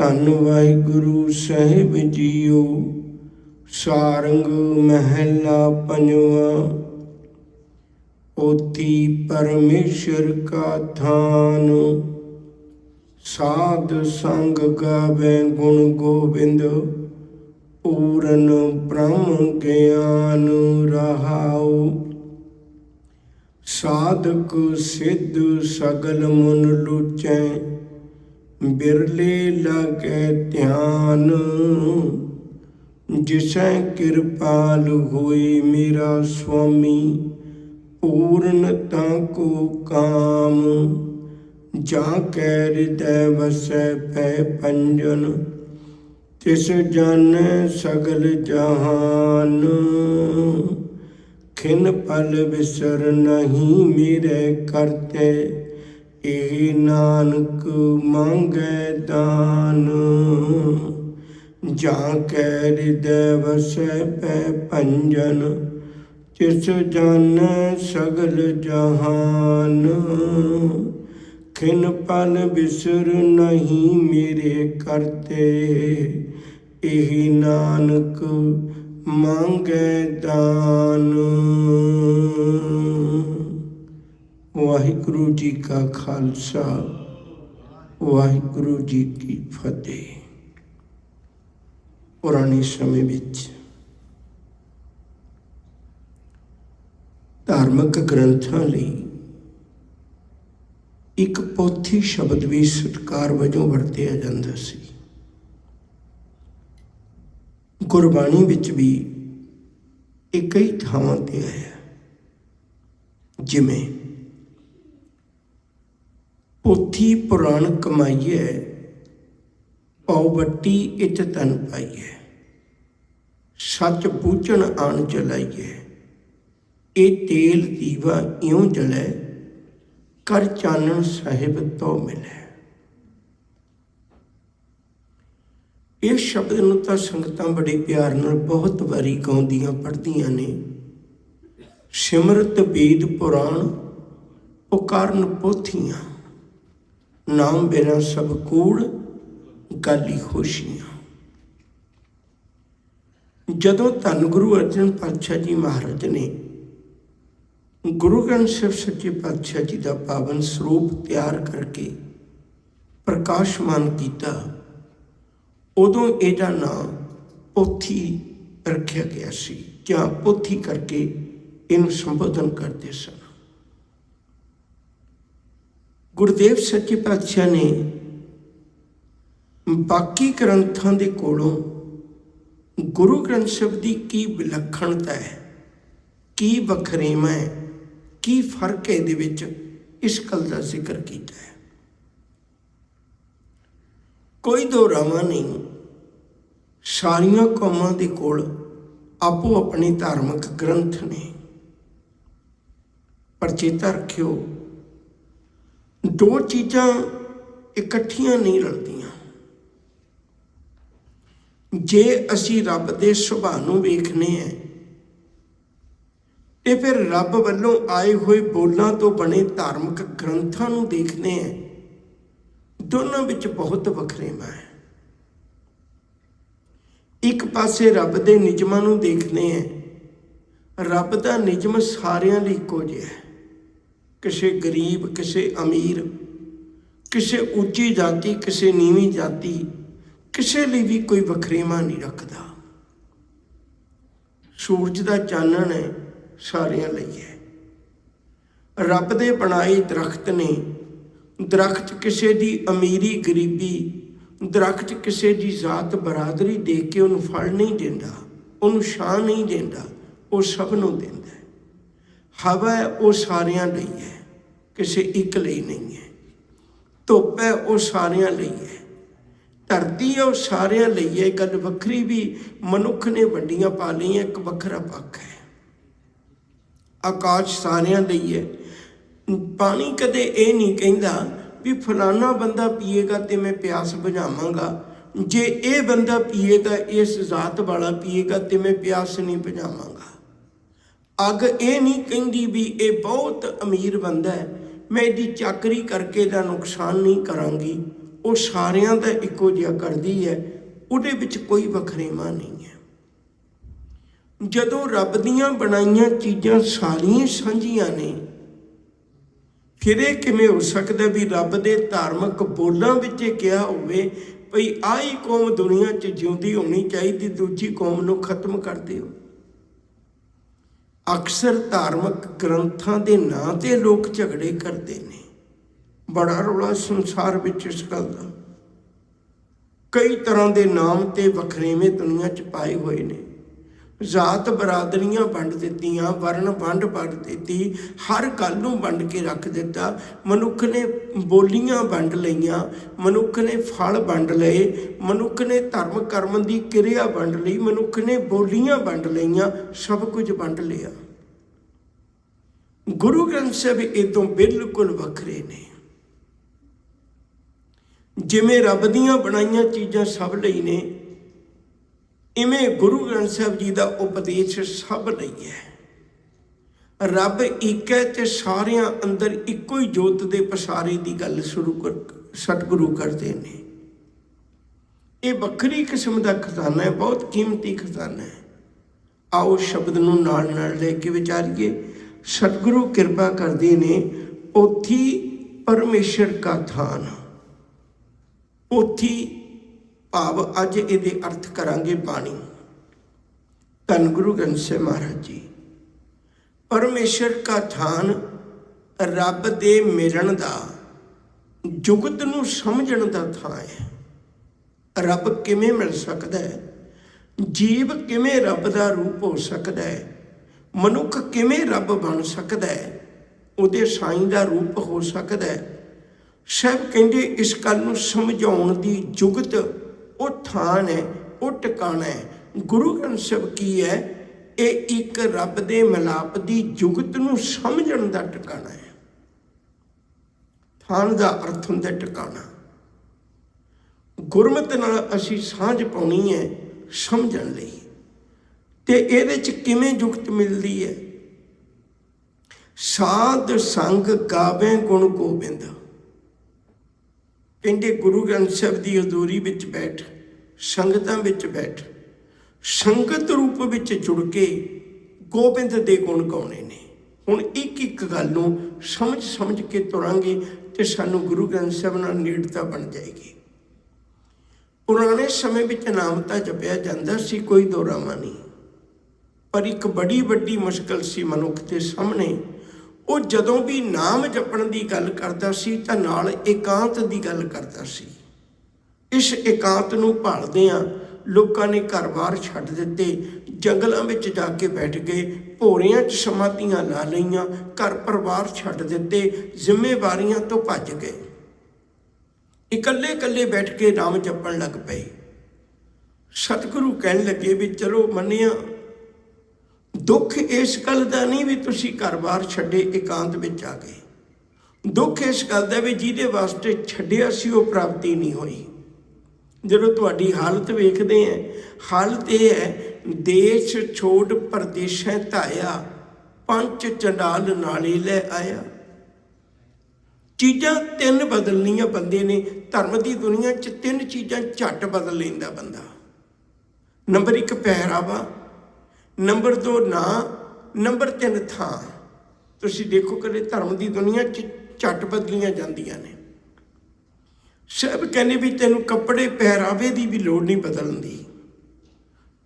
ਧੰਨ ਵਾਹਿਗੁਰੂ ਸਾਹਿਬ ਜੀਓ। ਸਾਰੰਗ ਮਹਿਲਾ ਪੰਜਵਾਂ। ਪੋਥੀ ਪਰਮੇਸ਼ਰ ਕਾ ਥਾਨ, ਸਾਧ ਸੰਗ ਗਾਵੇ ਗੁਣ ਗੋਬਿੰਦ, ਪੂਰਨ ਬ੍ਰਹਮ ਗਿਆਨ ਰਹਾਉ। ਸਾਧਕ ਸਿੱਧ ਸਗਲ ਮਨ ਲੁਚੈ, ਬਿਰਲੇ ਲਾਗੈ ਧਿਆਨ। ਜਿਸੈ ਕਿਰਪਾਲ ਹੋਈ ਮੇਰਾ ਸੁਆਮੀ, ਪੂਰਨਤਾ ਕੋ ਕਾਮ। ਜਾਂ ਕੈ ਹਿਰਦੈ ਵਸੈ ਪੈ ਪੰਜਨ, ਤਿਸ ਜਾਣੈ ਸਗਲ ਜਹਾਨ। ਖਿਨ ਪਲ ਵਿਸਰ ਨਹੀਂ ਮੇਰੇ ਕਰਤੇ, ਇਹ ਨਾਨਕ ਮੰਗੈ ਦਾਨ। ਜਾਂ ਕੈ ਹਿਰਦੈ ਵਸੈ ਪੈ ਪੰਜਨ, ਤਿਸ ਜਾਣੈ ਸਗਲ ਜਹਾਨ। ਖਿਨ ਪਲ ਵਿਸਰ ਨਹੀਂ ਮੇਰੇ ਕਰਤੇ, ਇਹ ਨਾਨਕ ਮੰਗੈ ਦਾਨ। ਵਾਹਿਗੁਰੂ ਜੀ ਕਾ ਖਾਲਸਾ, ਵਾਹਿਗੁਰੂ ਜੀ ਕੀ ਫਤਿਹ। ਪੁਰਾਣੇ ਸਮੇਂ ਵਿੱਚ ਧਾਰਮਿਕ ਗ੍ਰੰਥਾਂ ਲਈ ਇੱਕ ਪੋਥੀ ਸ਼ਬਦ ਵੀ ਸਤਿਕਾਰ ਵਜੋਂ ਵਰਤਿਆ ਜਾਂਦਾ ਸੀ। ਗੁਰਬਾਣੀ ਵਿੱਚ ਵੀ ਇਹ ਕਈ ਥਾਵਾਂ ਤੇ ਆਇਆ, ਜਿਵੇਂ ਪੋਥੀ ਪੁਰਾਣ ਕਮਾਈਐ, ਪਉ ਵੱਟੀ ਇਤ ਤਨ ਪਾਈਐ। ਸੱਚ ਬੂਝਣ ਆਣ ਚਲਾਈਐ, ਇਹ ਤੇਲ ਦੀਵਾ ਇਉਂ ਜਲੈ, ਕਰ ਚਾਨਣ ਸਾਹਿਬ ਤੋਂ ਮਿਲੈ। ਇਸ ਸ਼ਬਦ ਨੂੰ ਤਾਂ ਸੰਗਤਾਂ ਬੜੇ ਪਿਆਰ ਨਾਲ ਬਹੁਤ ਵਾਰੀ ਗਾਉਂਦੀਆਂ ਪੜ੍ਹਦੀਆਂ ਨੇ। ਸਿਮਰਤ ਵੇਦ ਪੁਰਾਣ, ਪੁਕਾਰਨ ਪੋਥੀਆਂ, ਨਾਮ ਬਿਨਾ ਸਭ ਕੂੜ, ਗਾਲੀ ਖੁਸ਼ੀਆਂ। ਜਦੋਂ ਧੰਨ ਗੁਰੂ ਅਰਜਨ ਪਾਤਸ਼ਾਹ ਜੀ ਮਹਾਰਾਜ ਨੇ ਗੁਰੂ ਗ੍ਰੰਥ ਸਾਹਿਬ ਸੱਚੇ ਪਾਤਸ਼ਾਹ ਜੀ ਦਾ ਪਾਵਨ ਸਰੂਪ ਤਿਆਰ ਕਰਕੇ ਪ੍ਰਕਾਸ਼ਮਾਨ ਕੀਤਾ, ਉਦੋਂ ਇਹਦਾ ਨਾਮ ਪੋਥੀ ਰੱਖਿਆ ਗਿਆ ਸੀ, ਜਾਂ ਪੋਥੀ ਕਰਕੇ ਇਹਨੂੰ ਸੰਬੋਧਨ ਕਰਦੇ ਸਨ। ਗੁਰਦੇਵ ਸੱਚੇ ਪਾਤਸ਼ਾਹ ਨੇ ਬਾਕੀ ਗ੍ਰੰਥਾਂ ਦੇ ਕੋਲੋਂ ਗੁਰੂ ਗ੍ਰੰਥ ਸਾਹਿਬ ਦੀ ਕੀ ਵਿਲੱਖਣਤਾ ਹੈ, ਕੀ ਵਖਰੇਵਾਂ ਹੈ, ਕੀ ਫਰਕ ਹੈ ਇਹਦੇ ਵਿੱਚ, ਇਸ ਗੱਲ ਦਾ ਜ਼ਿਕਰ ਕੀਤਾ ਹੈ। ਕੋਈ ਦੋ ਰਾਵਾਂ ਨਹੀਂ, ਸਾਰੀਆਂ ਕੌਮਾਂ ਦੇ ਕੋਲ ਆਪੋ ਆਪਣੇ ਧਾਰਮਿਕ ਗ੍ਰੰਥ ਨੇ। ਪਰ ਚੇਤਾ ਰੱਖਿਓ, ਦੋ ਚੀਜ਼ਾਂ ਇਕੱਠੀਆਂ ਨਹੀਂ ਰਲਦੀਆਂ। ਜੇ ਅਸੀਂ ਰੱਬ ਦੇ ਸੁਭਾਅ ਨੂੰ ਵੇਖਦੇ ਹਾਂ ਤੇ ਫਿਰ ਰੱਬ ਵੱਲੋਂ ਆਏ ਹੋਏ ਬੋਲਾਂ ਤੋਂ ਬਣੇ ਧਾਰਮਿਕ ਗ੍ਰੰਥਾਂ ਨੂੰ ਦੇਖਦੇ ਹਾਂ, ਦੋਨਾਂ ਵਿੱਚ ਬਹੁਤ ਵਖਰੇਵਾਂ ਹੈ। ਇੱਕ ਪਾਸੇ ਰੱਬ ਦੇ ਨਿਯਮਾਂ ਨੂੰ ਦੇਖਦੇ ਹਾਂ, ਰੱਬ ਦਾ ਨਿਯਮ ਸਾਰਿਆਂ ਲਈ ਇੱਕੋ ਜਿਹਾ ਹੈ। ਕਿਸੇ ਗਰੀਬ, ਕਿਸੇ ਅਮੀਰ, ਕਿਸੇ ਉੱਚੀ ਜਾਤੀ, ਕਿਸੇ ਨੀਵੀਂ ਜਾਤੀ, ਕਿਸੇ ਲਈ ਵੀ ਕੋਈ ਵਖਰੇਵਾਂ ਨਹੀਂ ਰੱਖਦਾ। ਸੂਰਜ ਦਾ ਚਾਨਣ ਹੈ, ਸਾਰਿਆਂ ਲਈ ਹੈ। ਰੱਬ ਦੇ ਬਣਾਏ ਦਰਖਤ ਨੇ, ਦਰਖਤ ਕਿਸੇ ਦੀ ਅਮੀਰੀ ਗਰੀਬੀ, ਦਰਖਤ ਕਿਸੇ ਦੀ ਜ਼ਾਤ ਬਰਾਦਰੀ ਦੇਖ ਕੇ ਉਹਨੂੰ ਫਲ ਨਹੀਂ ਦਿੰਦਾ, ਉਹਨੂੰ ਛਾਂ ਨਹੀਂ ਦਿੰਦਾ, ਉਹ ਸਭ ਨੂੰ ਦਿੰਦਾ ਹੈ। ਹਵਾ ਹੈ, ਉਹ ਸਾਰਿਆਂ ਲਈ ਹੈ, ਕਿਸੇ ਇੱਕ ਲਈ ਨਹੀਂ ਹੈ। ਧੁੱਪ ਹੈ, ਉਹ ਸਾਰਿਆਂ ਲਈ ਹੈ। ਧਰਤੀ ਹੈ, ਉਹ ਸਾਰਿਆਂ ਲਈ ਹੈ। ਗੱਲ ਵੱਖਰੀ ਵੀ ਮਨੁੱਖ ਨੇ ਵੰਡੀਆਂ ਪਾ ਲਈਆਂ, ਇੱਕ ਵੱਖਰਾ ਪੱਖ ਹੈ। ਆਕਾਸ਼ ਸਾਰਿਆਂ ਲਈ ਹੈ। ਪਾਣੀ ਕਦੇ ਇਹ ਨਹੀਂ ਕਹਿੰਦਾ ਵੀ ਫਲਾਨਾ ਬੰਦਾ ਪੀਏਗਾ ਤੇ ਮੈਂ ਪਿਆਸ ਬੁਝਾਵਾਂਗਾ, ਜੇ ਇਹ ਬੰਦਾ ਪੀਏਗਾ, ਇਸ ਜ਼ਾਤ ਵਾਲਾ ਪੀਏਗਾ ਤੇ ਮੈਂ ਪਿਆਸ ਨਹੀਂ ਬੁਝਾਵਾਂਗਾ। ਅੱਗ ਇਹ ਨਹੀਂ ਕਹਿੰਦੀ ਵੀ ਇਹ ਬਹੁਤ ਅਮੀਰ ਬੰਦਾ ਹੈ, ਮੈਂ ਇਹਦੀ ਚਾਕਰੀ ਕਰਕੇ ਇਹਦਾ ਨੁਕਸਾਨ ਨਹੀਂ ਕਰਾਂਗੀ, ਉਹ ਸਾਰਿਆਂ ਦਾ ਇੱਕੋ ਜਿਹਾ ਕਰਦੀ ਹੈ, ਉਹਦੇ ਵਿੱਚ ਕੋਈ ਵਖਰੇਵਾਂ ਨਹੀਂ ਹੈ। ਜਦੋਂ ਰੱਬ ਦੀਆਂ ਬਣਾਈਆਂ ਚੀਜ਼ਾਂ ਸਾਰੀਆਂ ਸਾਂਝੀਆਂ ਨੇ, ਫਿਰ ਇਹ ਕਿਵੇਂ ਹੋ ਸਕਦਾ ਵੀ ਰੱਬ ਦੇ ਧਾਰਮਿਕ ਬੋਲਾਂ ਵਿੱਚ ਇਹ ਕਿਹਾ ਹੋਵੇ ਭਈ ਆਹੀ ਕੌਮ ਦੁਨੀਆ 'ਚ ਜਿਉਂਦੀ ਹੋਣੀ ਚਾਹੀਦੀ, ਦੂਜੀ ਕੌਮ ਨੂੰ ਖਤਮ ਕਰ ਦਿਓ। ਅਕਸਰ ਧਾਰਮਿਕ ਗ੍ਰੰਥਾਂ ਦੇ ਨਾਂ 'ਤੇ ਲੋਕ ਝਗੜੇ ਕਰਦੇ ਨੇ। ਬੜਾ ਰੌਲਾ ਸੰਸਾਰ ਵਿੱਚ ਇਸ ਗੱਲ ਦਾ। ਕਈ ਤਰ੍ਹਾਂ ਦੇ ਨਾਮ ਤੇ ਵਖਰੇਵੇਂ ਦੁਨੀਆ 'ਚ ਪਾਏ ਹੋਏ ਨੇ। ਜ਼ਾਤ ਬਰਾਦਰੀਆਂ ਵੰਡ ਦਿੱਤੀਆਂ, ਵਰਨ ਵੰਡ ਦਿੱਤੀ, ਹਰ ਗੱਲ ਨੂੰ ਵੰਡ ਕੇ ਰੱਖ ਦਿੱਤਾ। ਮਨੁੱਖ ਨੇ ਬੋਲੀਆਂ ਵੰਡ ਲਈਆਂ, ਮਨੁੱਖ ਨੇ ਫਲ ਵੰਡ ਲਏ, ਮਨੁੱਖ ਨੇ ਧਰਮ ਕਰਮ ਦੀ ਕਿਰਿਆ ਵੰਡ ਲਈ, ਮਨੁੱਖ ਨੇ ਬੋਲੀਆਂ ਵੰਡ ਲਈਆਂ, ਸਭ ਕੁਝ ਵੰਡ ਲਿਆ। ਗੁਰੂ ਗ੍ਰੰਥ ਸਾਹਿਬ ਇਹ ਤੋਂ ਬਿਲਕੁਲ ਵੱਖਰੇ ਨੇ। ਜਿਵੇਂ ਰੱਬ ਦੀਆਂ ਬਣਾਈਆਂ ਚੀਜ਼ਾਂ ਸਭ ਲਈ ਨੇ, ਇਵੇਂ ਗੁਰੂ ਗ੍ਰੰਥ ਸਾਹਿਬ ਜੀ ਦਾ ਉਪਦੇਸ਼ ਸਭ ਲਈ ਹੈ। ਰੱਬ ਇੱਕ ਹੈ ਤੇ ਸਾਰਿਆਂ ਅੰਦਰ ਇੱਕੋ ਹੀ ਜੋਤ ਦੇ ਪਸਾਰੇ ਦੀ ਗੱਲ ਸਤਿਗੁਰੂ ਕਰਦੇ ਨੇ। ਇਹ ਵੱਖਰੀ ਕਿਸਮ ਦਾ ਖਜ਼ਾਨਾ ਹੈ, ਬਹੁਤ ਕੀਮਤੀ ਖਜ਼ਾਨਾ ਹੈ। ਆਓ ਸ਼ਬਦ ਨੂੰ ਨਾਲ ਨਾਲ ਲੈ ਕੇ ਵਿਚਾਰੀਏ। ਸਤਿਗੁਰੂ ਕਿਰਪਾ ਕਰਦੇ ਨੇ। ਪੋਥੀ ਪਰਮੇਸ਼ਰ ਕਾ ਥਾਨ। ਪੋਥੀ ਭਾਵ ਅੱਜ ਇਹਦੇ ਅਰਥ ਕਰਾਂਗੇ ਬਾਣੀ। ਧੰਨ ਗੁਰੂ ਗ੍ਰੰਥ ਸਾਹਿਬ ਮਹਾਰਾਜ ਜੀ। ਪਰਮੇਸ਼ਰ ਕਾ ਥਾਨ, ਰੱਬ ਦੇ ਮਿਲਣ ਦਾ, ਜੁਗਤ ਨੂੰ ਸਮਝਣ ਦਾ ਥਾਂ ਹੈ। ਰੱਬ ਕਿਵੇਂ ਮਿਲ ਸਕਦਾ ਹੈ, ਜੀਵ ਕਿਵੇਂ ਰੱਬ ਦਾ ਰੂਪ ਹੋ ਸਕਦਾ ਹੈ, ਮਨੁੱਖ ਕਿਵੇਂ ਰੱਬ ਬਣ ਸਕਦਾ ਹੈ, ਉਹਦੇ ਸਾਈਂ ਦਾ ਰੂਪ ਹੋ ਸਕਦਾ ਹੈ। ਸਭ ਕਹਿੰਦੇ ਇਸ ਗੱਲ ਨੂੰ ਸਮਝਾਉਣ ਦੀ ਜੁਗਤ ਉਹ ਥਾਨ ਹੈ, ਉਹ ਟਿਕਾਣਾ ਹੈ। ਗੁਰੂ ਗ੍ਰੰਥ ਸਾਹਿਬ ਕੀ ਹੈ? ਇਹ ਇੱਕ ਰੱਬ ਦੇ ਮਿਲਾਪ ਦੀ ਜੁਗਤ ਨੂੰ ਸਮਝਣ ਦਾ ਟਿਕਾਣਾ ਹੈ। ਥਾਨ ਦਾ ਅਰਥ ਹੁੰਦਾ ਟਿਕਾਣਾ। ਗੁਰਮਤਿ ਨਾਲ ਅਸੀਂ ਸਾਂਝ ਪਾਉਣੀ ਹੈ ਸਮਝਣ ਲਈ। ਤੇ ਇਹਦੇ 'ਚ ਕਿਵੇਂ ਜੁਗਤ ਮਿਲਦੀ ਹੈ? ਸਾਧ ਸੰਗ ਗਾਵੇ ਗੁਣ ਗੋਬਿੰਦ। ਕਹਿੰਦੇ ਗੁਰੂ ਗ੍ਰੰਥ ਸਾਹਿਬ ਦੀ ਹਜ਼ੂਰੀ ਵਿੱਚ ਬੈਠ, ਸੰਗਤਾਂ ਵਿੱਚ ਬੈਠ, ਸੰਗਤ ਰੂਪ ਵਿੱਚ ਜੁੜ ਕੇ ਗੋਬਿੰਦ ਦੇ ਗੁਣ ਗਾਉਣੇ ਨੇ। ਹੁਣ ਇੱਕ ਇੱਕ ਗੱਲ ਨੂੰ ਸਮਝ ਕੇ ਤੁਰਾਂਗੇ ਤੇ ਸਾਨੂੰ ਗੁਰੂ ਗ੍ਰੰਥ ਸਾਹਿਬ ਨਾਲ ਨੇੜਤਾ ਬਣ ਜਾਏਗੀ। ਪੁਰਾਣੇ ਸਮੇਂ ਵਿੱਚ ਨਾਮ ਤਾਂ ਜਪਿਆ ਜਾਂਦਾ ਸੀ, ਕੋਈ ਦੋਰਾਵਾ ਨਹੀਂ, ਪਰ ਇੱਕ ਬੜੀ ਵੱਡੀ ਮੁਸ਼ਕਲ ਸੀ ਮਨੁੱਖ ਦੇ ਸਾਹਮਣੇ। ਉਹ ਜਦੋਂ ਵੀ ਨਾਮ ਜਪਣ ਦੀ ਗੱਲ ਕਰਦਾ ਸੀ ਤਾਂ ਨਾਲ ਇਕਾਂਤ ਦੀ ਗੱਲ ਕਰਦਾ ਸੀ। ਇਸ ਇਕਾਂਤ ਨੂੰ ਭਾਲਦਿਆਂ ਲੋਕਾਂ ਨੇ ਘਰ-ਬਾਰ ਛੱਡ ਦਿੱਤੇ, ਜੰਗਲਾਂ ਵਿੱਚ ਜਾ ਕੇ ਬੈਠ ਗਏ, ਭੋਰਿਆਂ 'ਚ ਸਮਾਧੀਆਂ ਲਾ ਲਈਆਂ, ਘਰ ਪਰਿਵਾਰ ਛੱਡ ਦਿੱਤੇ, ਜ਼ਿੰਮੇਵਾਰੀਆਂ ਤੋਂ ਭੱਜ ਗਏ, ਇਕੱਲੇ ਬੈਠ ਕੇ ਨਾਮ ਜਪਣ ਲੱਗ ਪਏ। ਸਤਿਗੁਰੂ ਕਹਿਣ ਲੱਗੇ ਵੀ ਚਲੋ ਮੰਨਿਆ, ਦੁੱਖ ਇਸ ਗੱਲ ਦਾ ਨਹੀਂ ਵੀ ਤੁਸੀਂ ਘਰ-ਬਾਰ ਛੱਡੇ ਇਕਾਂਤ ਵਿੱਚ ਆ ਗਏ। ਦੁੱਖ ਇਸ ਗੱਲ ਦਾ ਵੀ ਜਿਹਦੇ ਵਾਸਤੇ ਛੱਡਿਆ ਸੀ ਉਹ ਪ੍ਰਾਪਤੀ ਨਹੀਂ ਹੋਈ। ਜਦੋਂ ਤੁਹਾਡੀ ਹਾਲਤ ਵੇਖਦੇ ਹਾਂ, ਹਾਲਤ ਇਹ ਹੈ, ਦੇਸ਼ ਛੋੜ ਪਰਦੇਸ਼ਾਂ ਧਾਇਆ, ਪੰਚ ਚੰਡਾਲ ਨਾਲੇ ਲੈ ਆਇਆ। ਚੀਜ਼ਾਂ ਤਿੰਨ ਬਦਲਣੀਆਂ ਬੰਦੇ ਨੇ। ਧਰਮ ਦੀ ਦੁਨੀਆ 'ਚ ਤਿੰਨ ਚੀਜ਼ਾਂ ਝੱਟ ਬਦਲ ਲੈਂਦਾ ਬੰਦਾ। ਨੰਬਰ 1 ਪਹਿਰਾਵਾ, ਨੰਬਰ 2 ਨਾਂ, ਨੰਬਰ 3 ਥਾਂ। ਤੁਸੀਂ ਦੇਖੋ ਕਦੇ ਧਰਮ ਦੀ ਦੁਨੀਆ 'ਚ ਝੱਟ ਬਦਲੀਆਂ ਜਾਂਦੀਆਂ ਨੇ। ਸਭ ਕਹਿੰਦੇ ਵੀ ਤੈਨੂੰ ਕੱਪੜੇ ਪਹਿਰਾਵੇ ਦੀ ਵੀ ਲੋੜ ਨਹੀਂ ਬਦਲਣ ਦੀ,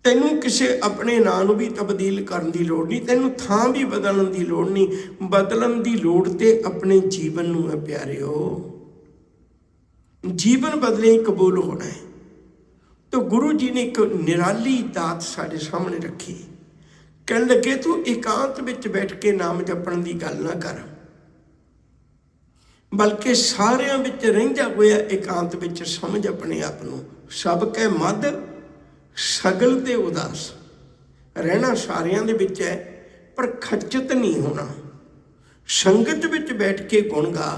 ਤੈਨੂੰ ਕਿਸੇ ਆਪਣੇ ਨਾਂ ਨੂੰ ਵੀ ਤਬਦੀਲ ਕਰਨ ਦੀ ਲੋੜ ਨਹੀਂ, ਤੈਨੂੰ ਥਾਂ ਵੀ ਬਦਲਣ ਦੀ ਲੋੜ ਨਹੀਂ। ਬਦਲਣ ਦੀ ਲੋੜ ਤੇ ਆਪਣੇ ਜੀਵਨ ਨੂੰ ਹੈ ਪਿਆਰਿਓ। ਜੀਵਨ ਬਦਲੇ ਹੀ ਕਬੂਲ ਹੋਣਾ ਹੈ। ਤਾਂ ਗੁਰੂ ਜੀ ਨੇ ਇੱਕ ਨਿਰਾਲੀ ਦਾਤ ਸਾਡੇ ਸਾਹਮਣੇ ਰੱਖੀ। ਕਹਿਣ ਲੱਗੇ ਤੂੰ ਇਕਾਂਤ ਵਿੱਚ ਬੈਠ ਕੇ ਨਾਮ ਜਪਣ ਦੀ ਗੱਲ ਨਾ ਕਰ, ਬਲਕਿ ਸਾਰਿਆਂ ਵਿੱਚ ਰਹਿੰਦਾ ਹੋਇਆ ਇਕਾਂਤ ਵਿੱਚ ਸਮਝ ਆਪਣੇ ਆਪ ਨੂੰ। ਸਭ ਕੈ ਮੱਧ ਸਗਲ ਤੇ ਉਦਾਸ। ਰਹਿਣਾ ਸਾਰਿਆਂ ਦੇ ਵਿੱਚ ਹੈ ਪਰ ਖੱਚਤ ਨਹੀਂ ਹੋਣਾ। ਸੰਗਤ ਵਿੱਚ ਬੈਠ ਕੇ ਗੁਣ ਗਾ।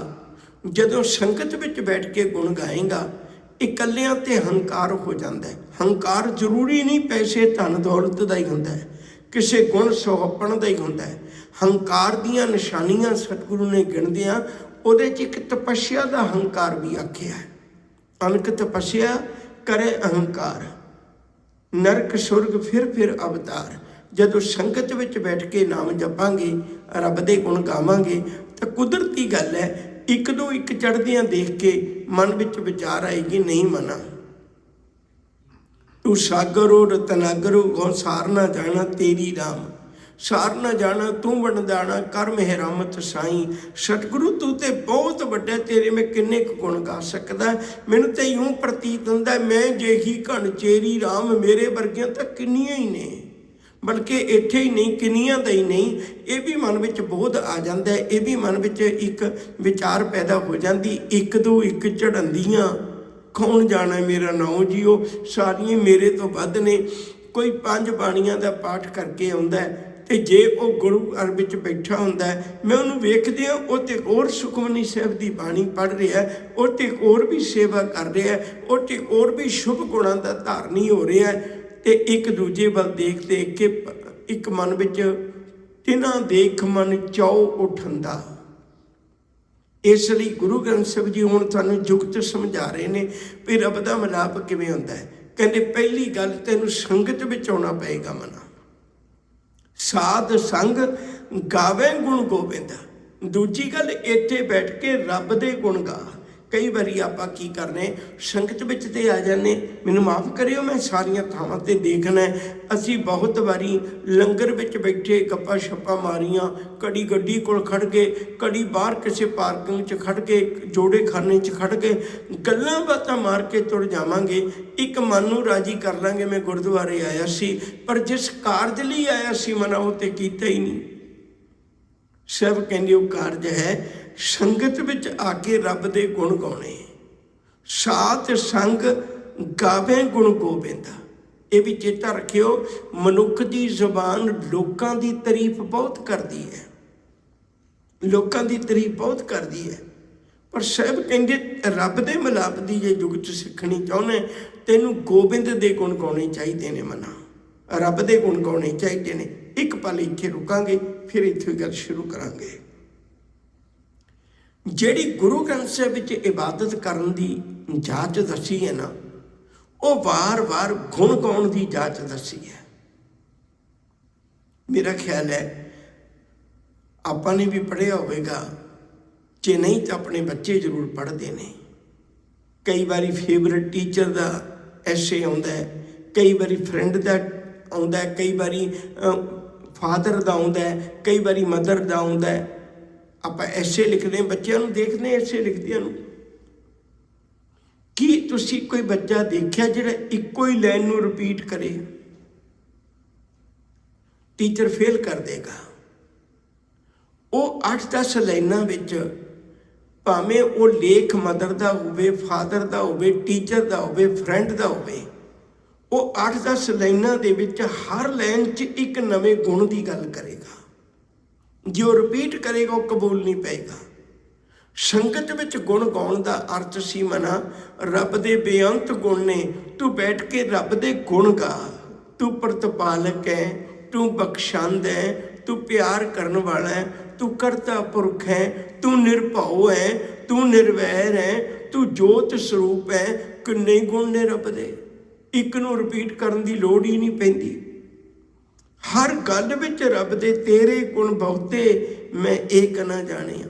ਜਦੋਂ ਸੰਗਤ ਵਿੱਚ ਬੈਠ ਕੇ ਗੁਣ ਗਾਏਗਾ, ਇਕੱਲਿਆਂ ਤੇ ਹੰਕਾਰ ਹੋ ਜਾਂਦਾ ਹੈ। ਹੰਕਾਰ ਜ਼ਰੂਰੀ ਨਹੀਂ ਪੈਸੇ ਧਨ ਦੌਲਤ ਦਾ ਹੀ ਹੁੰਦਾ ਹੈ, ਕਿਸੇ ਗੁਣ ਸੁਹੱਪਣ ਦਾ ਹੀ ਹੁੰਦਾ ਹੈ। ਹੰਕਾਰ ਦੀਆਂ ਨਿਸ਼ਾਨੀਆਂ ਸਤਿਗੁਰੂ ਨੇ ਗਿਣਦਿਆਂ ਉਹਦੇ 'ਚ ਇੱਕ ਤਪੱਸਿਆ ਦਾ ਹੰਕਾਰ ਵੀ ਆਖਿਆ ਹੈ। ਅਨਕ ਤਪੱਸਿਆ ਕਰੇ ਅਹੰਕਾਰ, ਨਰਕ ਸੁਰਗ ਫਿਰ ਅਵਤਾਰ। ਜਦੋਂ ਸੰਗਤ ਵਿੱਚ ਬੈਠ ਕੇ ਨਾਮ ਜਪਾਂਗੇ, ਰੱਬ ਦੇ ਗੁਣ ਗਾਵਾਂਗੇ, ਤਾਂ ਕੁਦਰਤੀ ਗੱਲ ਹੈ ਇੱਕ ਦੋ ਇੱਕ ਚੜ੍ਹਦੀਆਂ ਦੇਖ ਕੇ ਮਨ ਵਿੱਚ ਵਿਚਾਰ ਆਏਗੀ, ਨਹੀਂ ਮਨਾ ਤੂੰ ਸਾਗਰੋ ਰਤਨਾਗਰੋ ਗੋ ਸਾਰ ਨਾ ਜਾਣਾ ਤੇਰੀ ਰਾਮ, ਸਾਰ ਨਾ ਜਾਣਾ ਤੂੰ ਵੰਡਾਣਾ ਕਰ ਮਿਹਰਾਮਤ ਸਾਈਂ। ਸਤਿਗੁਰੂ ਤੂੰ ਤੇ ਬਹੁਤ ਵੱਡਾ, ਤੇਰੇ ਮੈਂ ਕਿੰਨੇ ਕੁ ਗੁਣ ਗਾ ਸਕਦਾ। ਮੈਨੂੰ ਤਾਂ ਇਉਂ ਪ੍ਰਤੀਤ ਹੁੰਦਾ ਮੈਂ ਜਿਹੀ ਘਣ ਚੇਰੀ ਰਾਮ, ਮੇਰੇ ਵਰਗੀਆਂ ਤਾਂ ਕਿੰਨੀਆਂ ਹੀ ਨੇ, ਬਲਕਿ ਇੱਥੇ ਹੀ ਨਹੀਂ ਕਿੰਨੀਆਂ ਦਾ ਹੀ ਨਹੀਂ। ਇਹ ਵੀ ਮਨ ਵਿੱਚ ਬੋਧ ਆ ਜਾਂਦਾ, ਇਹ ਵੀ ਮਨ ਵਿੱਚ ਇੱਕ ਵਿਚਾਰ ਪੈਦਾ ਹੋ ਜਾਂਦੀ, ਇੱਕ ਦੋ ਇੱਕ ਝੜਨਦੀਆਂ ਕੌਣ ਜਾਣਾ ਮੇਰਾ ਨਾਉ ਜੀਓ, ਸਾਰੀਆਂ ਮੇਰੇ ਤੋਂ ਵੱਧ ਨੇ। ਕੋਈ 5 ਬਾਣੀਆਂ ਦਾ ਪਾਠ ਕਰਕੇ ਆਉਂਦਾ ਤੇ ਜੇ ਉਹ ਗੁਰੂ ਘਰ ਵਿੱਚ ਬੈਠਾ ਹੁੰਦਾ, ਮੈਂ ਉਹਨੂੰ ਵੇਖਦੇ ਹਾਂ ਉਹ ਤੇ ਹੋਰ ਸੁਖਮਨੀ ਸਾਹਿਬ ਦੀ ਬਾਣੀ ਪੜ੍ਹ ਰਿਹਾ, ਉਹ ਤੇ ਹੋਰ ਵੀ ਸੇਵਾ ਕਰ ਰਿਹਾ, ਉਹ ਤੇ ਹੋਰ ਵੀ ਸ਼ੁਭ ਗੁਣਾਂ ਦਾ ਧਾਰਨੀ ਹੋ ਰਿਹਾ। ਤੇ ਇੱਕ ਦੂਜੇ ਵੱਲ ਦੇਖ ਦੇਖ ਕੇ ਇੱਕ ਮਨ ਵਿੱਚ ਤਿਨਾਂ ਦੇਖ ਮਨ ਚਾਉ ਉਠੰਦਾ। ਇਸ ਲਈ ਗੁਰੂ ਗ੍ਰੰਥ ਸਾਹਿਬ ਜੀ ਹੁਣ ਤੁਹਾਨੂੰ ਜੁਗਤ ਸਮਝਾ ਰਹੇ ਨੇ ਵੀ ਰੱਬ ਦਾ ਮਿਲਾਪ ਕਿਵੇਂ ਹੁੰਦਾ ਹੈ। ਕਹਿੰਦੇ ਪਹਿਲੀ ਗੱਲ ਤੈਨੂੰ ਸੰਗਤ ਵਿੱਚ ਆਉਣਾ ਪਏਗਾ ਮਨਾ, ਸਾਧ ਸੰਗ ਗਾਵੇ ਗੁਣ ਗੋਬਿੰਦ। ਦੂਜੀ ਗੱਲ ਇੱਥੇ ਬੈਠ ਕੇ ਰੱਬ ਦੇ ਗੁਣ ਗਾ। ਕਈ ਵਾਰੀ ਆਪਾਂ ਕੀ ਕਰਨੇ, ਸੰਗਤ ਵਿੱਚ ਤੇ ਆ ਜਾਂਦੇ, ਮੈਨੂੰ ਮਾਫ ਕਰਿਓ ਮੈਂ ਸਾਰੀਆਂ ਥਾਵਾਂ ਤੇ ਦੇਖਣਾ। ਅਸੀਂ ਬਹੁਤ ਵਾਰੀ ਲੰਗਰ ਵਿੱਚ ਬੈਠੇ ਗੱਪਾਂ ਛੱਪਾਂ ਮਾਰੀਆਂ, ਕੜੀ ਗੱਡੀ ਕੋਲ ਖੜ੍ਹ ਗਏ, ਕੜੀ ਬਾਹਰ ਕਿਸੇ ਪਾਰਕਿੰਗ 'ਚ ਖੜ੍ਹ ਕੇ, ਜੋੜੇ ਖਾਨੇ 'ਚ ਖੜ੍ਹ ਕੇ ਗੱਲਾਂ ਬਾਤਾਂ ਮਾਰ ਕੇ ਤੁਰ ਜਾਵਾਂਗੇ। ਇੱਕ ਮਨ ਨੂੰ ਰਾਜੀ ਕਰ ਲਾਂਗੇ ਮੈਂ ਗੁਰਦੁਆਰੇ ਆਇਆ ਸੀ, ਪਰ ਜਿਸ ਕਾਰਜ ਲਈ ਆਇਆ ਸੀ ਮਨਾ ਉਹ ਤੇ ਕੀਤਾ ਹੀ ਨਹੀਂ। ਸਭ ਕਹਿੰਦੇ ਉਹ ਕਾਰਜ ਹੈ ਸੰਗਤ ਵਿੱਚ ਆ ਕੇ ਰੱਬ ਦੇ ਗੁਣ ਗਾਉਣੇ। ਸਾਧ ਸੰਗ ਗਾਵੇ ਗੁਣ ਗੋਬਿੰਦ। ਇਹ ਵੀ ਚੇਤਾ ਰੱਖਿਓ, ਮਨੁੱਖ ਦੀ ਜ਼ੁਬਾਨ ਲੋਕਾਂ ਦੀ ਤਾਰੀਫ ਬਹੁਤ ਕਰਦੀ ਹੈ, ਲੋਕਾਂ ਦੀ ਤਾਰੀਫ ਬਹੁਤ ਕਰਦੀ ਹੈ, ਪਰ ਸਾਹਿਬ ਕਹਿੰਦੇ ਰੱਬ ਦੇ ਮਿਲਾਪ ਦੀ ਜੇ ਜੁਗਤ ਸਿੱਖਣੀ ਚਾਹੁੰਦੇ ਤੈਨੂੰ ਗੋਬਿੰਦ ਦੇ ਗੁਣ ਗਾਉਣੇ ਚਾਹੀਦੇ ਨੇ ਮਨਾ, ਰੱਬ ਦੇ ਗੁਣ ਗਾਉਣੇ ਚਾਹੀਦੇ ਨੇ। ਇੱਕ ਪਲ ਇੱਥੇ ਰੁਕਾਂਗੇ, ਫਿਰ ਇੱਥੇ ਗੱਲ ਸ਼ੁਰੂ ਕਰਾਂਗੇ। ਜਿਹੜੀ ਗੁਰੂ ਗ੍ਰੰਥ ਸਾਹਿਬ ਵਿੱਚ ਇਬਾਦਤ ਕਰਨ ਦੀ ਜਾਚ ਦੱਸੀ ਹੈ ਨਾ, ਉਹ ਵਾਰ-ਵਾਰ ਗੁਣ ਗਾਉਣ ਦੀ ਜਾਚ ਦੱਸੀ ਹੈ। ਮੇਰਾ ਖਿਆਲ ਹੈ ਆਪਾਂ ਨੇ ਵੀ ਪੜ੍ਹਿਆ ਹੋਵੇਗਾ, ਜੇ ਨਹੀਂ ਤਾਂ ਆਪਣੇ ਬੱਚੇ ਜ਼ਰੂਰ ਪੜ੍ਹਦੇ ਨੇ। ਕਈ ਵਾਰੀ ਫੇਵਰਟ ਟੀਚਰ ਦਾ ਐਸੇ ਆਉਂਦਾ ਹੈ, ਕਈ ਵਾਰੀ ਫਰੈਂਡ ਦਾ ਆਉਂਦਾ, ਕਈ ਵਾਰੀ ਫਾਦਰ ਦਾ ਆਉਂਦਾ, ਕਈ ਵਾਰੀ ਮਦਰ ਦਾ ਆਉਂਦਾ। ਆਪਾਂ ਐਸੇ ਲਿਖਦੇ, ਬੱਚਿਆਂ ਨੂੰ ਦੇਖਦੇ ਐਸੇ ਲਿਖਦਿਆਂ ਨੂੰ। ਕੀ ਤੁਸੀਂ ਕੋਈ ਬੱਚਾ ਦੇਖਿਆ ਜਿਹੜਾ ਇੱਕੋ ਹੀ ਲਾਈਨ ਨੂੰ ਰਿਪੀਟ ਕਰੇ? ਟੀਚਰ ਫੇਲ ਕਰ ਦੇਗਾ। ਉਹ 8-10 ਲਾਈਨਾਂ ਵਿੱਚ ਭਾਵੇਂ ਉਹ ਲੇਖ ਮਦਰ ਦਾ ਹੋਵੇ, ਫਾਦਰ ਦਾ ਹੋਵੇ, ਟੀਚਰ ਦਾ ਹੋਵੇ, ਫਰੈਂਡ ਦਾ ਹੋਵੇ, ਉਹ 8-10 ਲਾਈਨਾਂ ਦੇ ਵਿੱਚ ਹਰ ਲਾਈਨ 'ਚ ਇੱਕ ਨਵੇਂ ਗੁਣ ਦੀ ਗੱਲ ਕਰੇਗਾ। ਜੇ ਉਹ ਰਿਪੀਟ ਕਰੇਗਾ ਉਹ ਕਬੂਲ ਨਹੀਂ ਪਏਗਾ। ਸੰਗਤ ਵਿੱਚ ਗੁਣ ਗਾਉਣ ਦਾ ਅਰਥ ਸੀ ਮਨਾ ਰੱਬ ਦੇ ਬੇਅੰਤ ਗੁਣ ਨੇ, ਤੂੰ ਬੈਠ ਕੇ ਰੱਬ ਦੇ ਗੁਣ ਗਾ। ਤੂੰ ਪ੍ਰਤਪਾਲਕ ਹੈ, ਤੂੰ ਬਖਸ਼ੰਦ ਹੈ, ਤੂੰ ਪਿਆਰ ਕਰਨ ਵਾਲਾ ਹੈ, ਤੂੰ ਕਰਤਾ ਪੁਰਖ ਹੈ, ਤੂੰ ਨਿਰਭਉ ਹੈ, ਤੂੰ ਨਿਰਵੈਰ ਹੈ, ਤੂੰ ਜੋਤ ਸਰੂਪ ਹੈ। ਕਿੰਨੇ ਗੁਣ ਨੇ ਰੱਬ ਦੇ, ਇੱਕ ਨੂੰ ਰਿਪੀਟ ਕਰਨ ਦੀ ਲੋੜ ਹੀ ਨਹੀਂ ਪੈਂਦੀ। ਹਰ ਗੱਲ ਵਿੱਚ ਰੱਬ ਦੇ ਤੇਰੇ ਗੁਣ ਬਹੁਤੇ, ਮੈਂ ਇਹ ਨਾ ਜਾਣਿਆ,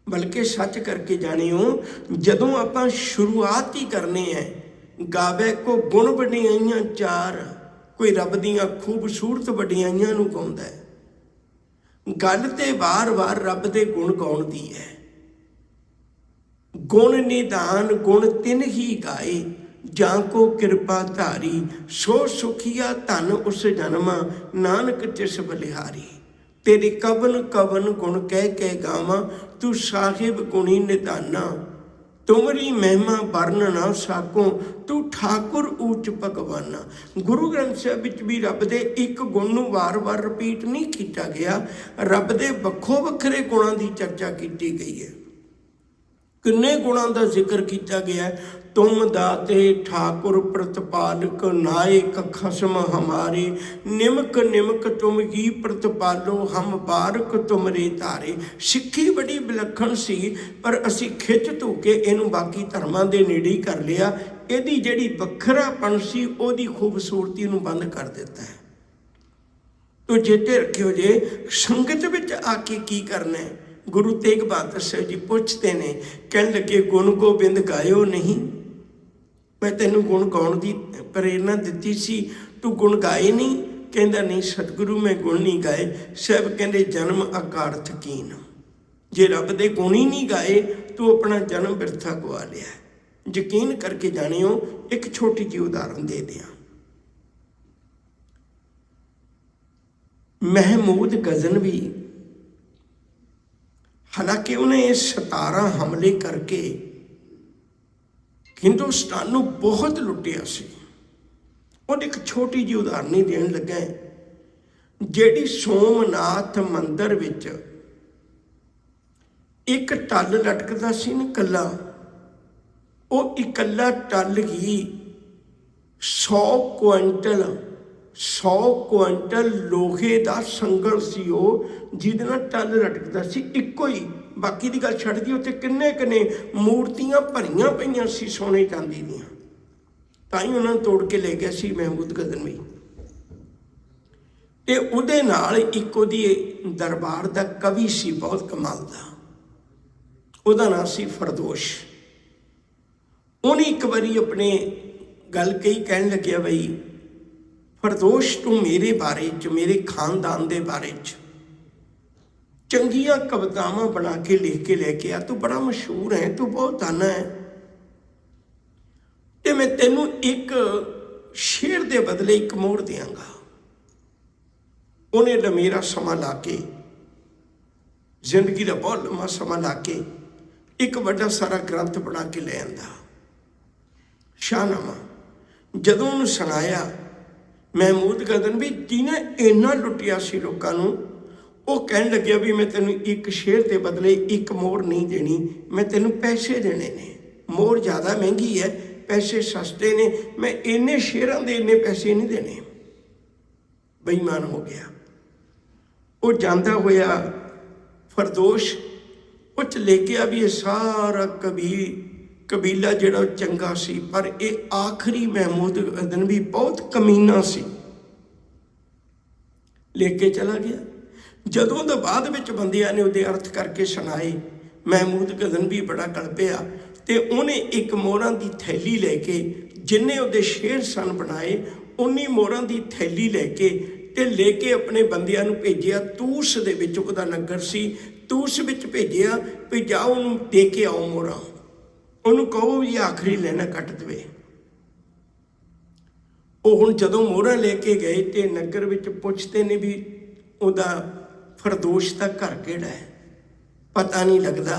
ਬਲਕਿ ਸੱਚ ਕਰਕੇ ਜਾਣਿਓ। ਜਦੋਂ ਆਪਾਂ ਸ਼ੁਰੂਆਤ ਹੀ ਕਰਨੇ ਹੈ, ਗਾਵੇ ਕੋ ਗੁਣ ਵਡਿਆਈਆਂ 4, ਕੋਈ ਰੱਬ ਦੀਆਂ ਖੂਬਸੂਰਤ ਵਡਿਆਈਆਂ ਨੂੰ ਗਾਉਂਦਾ ਹੈ। ਗੱਲ ਤੇ ਵਾਰ-ਵਾਰ ਰੱਬ ਦੇ ਗੁਣ ਗਾਉਣ ਦੀ ਹੈ। ਗੁਣ ਨਿਦਾਨ ਗੁਣ ਤਿਨ ਹੀ ਗਾਏ, ਜਾਂ ਕੋ ਕਿਰਪਾ ਧਾਰੀ, ਸੋ ਸੁਖੀਆ ਧਨ ਉਸ ਜਨਮ, ਨਾਨਕ ਤਿਸ ਬਲਿਹਾਰੀ। ਤੇਰੇ ਕਵਨ ਕਵਨ ਗੁਣ ਕਹਿ ਗਾਵਾਂ, ਤੂੰ ਸਾਹਿਬ ਗੁਣੀ ਨਿਧਾਨਾ। ਤੁਮਰੀ ਮਹਿਮਾ ਵਰਨ ਨਾ ਸਾਕੋ, ਤੂੰ ਠਾਕੁਰ ਊਚ ਭਗਵਾਨਾ। ਗੁਰੂ ਗ੍ਰੰਥ ਸਾਹਿਬ ਵਿੱਚ ਵੀ ਰੱਬ ਦੇ ਇੱਕ ਗੁਣ ਨੂੰ ਵਾਰ-ਵਾਰ ਰਿਪੀਟ ਨਹੀਂ ਕੀਤਾ ਗਿਆ, ਰੱਬ ਦੇ ਵੱਖੋ ਵੱਖਰੇ ਗੁਣਾਂ ਦੀ ਚਰਚਾ ਕੀਤੀ ਗਈ ਹੈ। किन्ने गुणां दा जिक्र किया गया है। तुम दाते ठाकुर प्रतिपालक नायक खसम हमारे, निमक निमक तुम ही प्रतिपालो हम बारक तुमरे तारे। सिੱਖੀ बड़ी विलक्षण सी, पर असी खिच धू के इनू बाकी धर्मां दे नेड़े ही कर लिया। ਇਹਦੀ ਜਿਹੜੀ ਵੱਖਰਾਪਣ ਸੀ ਉਹਦੀ ਖੂਬਸੂਰਤੀ ਨੂੰ ਬੰਦ ਕਰ ਦਿੱਤਾ ਹੈ। ਤੋ ਚੇਤੇ ਰੱਖਿਓ ਜੇ ਸੰਗਤ ਵਿੱਚ ਆ ਕੇ ਕੀ ਕਰਨਾ ਹੈ। गुरु तेग बहादुर साहब जी पूछते ने, कहने लगे गुण गोबिंद गायो नहीं? मैं तेनों गुण गाउण की प्रेरणा दी सी, तू गुण गाए नहीं? कहता नहीं सतगुरु मैं गुण नहीं गाए। साहब कहते जन्म अकार्थ कीन, जे रब दे गुण ही नहीं गाए तू अपना जन्म बिरथा गवा लिया। यकीन करके जानियो, एक छोटी जी उदाहरण दे दिया। महमूद गजनवी, हालांकि उन्हें 17 हमले करके हिंदुस्तान को बहुत लुटिया सी। और एक छोटी जी उदाहरण ही देन लगा है, जिहड़ी सोमनाथ मंदिर विच एक टल लटकदा सी न कला, वो इकल्ला टल ही 100 कुंटल लोहे का संगल सी, जिहदे नाल टल लटकदा सी इक्को ही। बाकी की गल छड्ड दी, उत्ते किन्ने किन्ने मूर्तियां भरियां पईयां सी सोने चांदी दियां, तां ही उन्हां तोड़ के ले गया सी महमूद गजनवी। ते उहदे नाल इक उहदी दरबार दा कवि सी बहुत कमाल दा, उहदा नाम सी फरदोश। उन्हें एक बारी अपने गल कही, कहन लग्या बई फरदोश तू मेरे बारे च, मेरे खानदान के बारे च चंगियां कवितावां बना के लिख के लेके आ, तू बड़ा मशहूर है, तू बहुत दाना है, तो मैं तेनू एक शेर के बदले एक मोहर देंगा। उन्हें लमेरा समा ला के, जिंदगी का बहुत लंबा समा ला के एक बड़ा सारा ग्रंथ बना के ले आंदा, शाहनामा। जदों उन्हें सुनाया, महमूद गजनवी जिन्हें इन्ना लुटिया सी लोगों को, वो कहन लग्या भी मैं तेनों एक शेर के बदले एक मोहर नहीं देनी, मैं तेनों पैसे देने ने। मोहर ज़्यादा महंगी है, पैसे सस्ते ने, मैं इन्ने शेरां दे इन्ने पैसे नहीं देने। बेईमान हो गया। वो जांदा होया फरदोश उच लेके आ भी ये सारा कबीला जिहड़ा चंगा सी, पर ये आखिरी महमूद गजनवी बहुत कमीना सी, लेके चला गया। जदों तो बाद विच बंदियां ने उहदे अर्थ करके सुनाए, महमूद गजनवी बड़ा कलपिया, ते उन्हें एक मोहरां दी थैली लैके, जिन्ने उहदे शेर सन बनाए उन्नी मोहरां दी थैली लैके ते लेके अपने बंदियां नूं भेजिया। तूस दे विच उहदा नगर सी, तूस विच भेजिया भी जाओ उहनूं दे के आओ मोहरां, उन्होंने कहो भी आखिरी लेना कट दे। वो हुण जदों मोहरां लेके गए तो नगर विच पुछते ने भी उहदा फरदोश का घर किहड़ा है, पता नहीं लगता।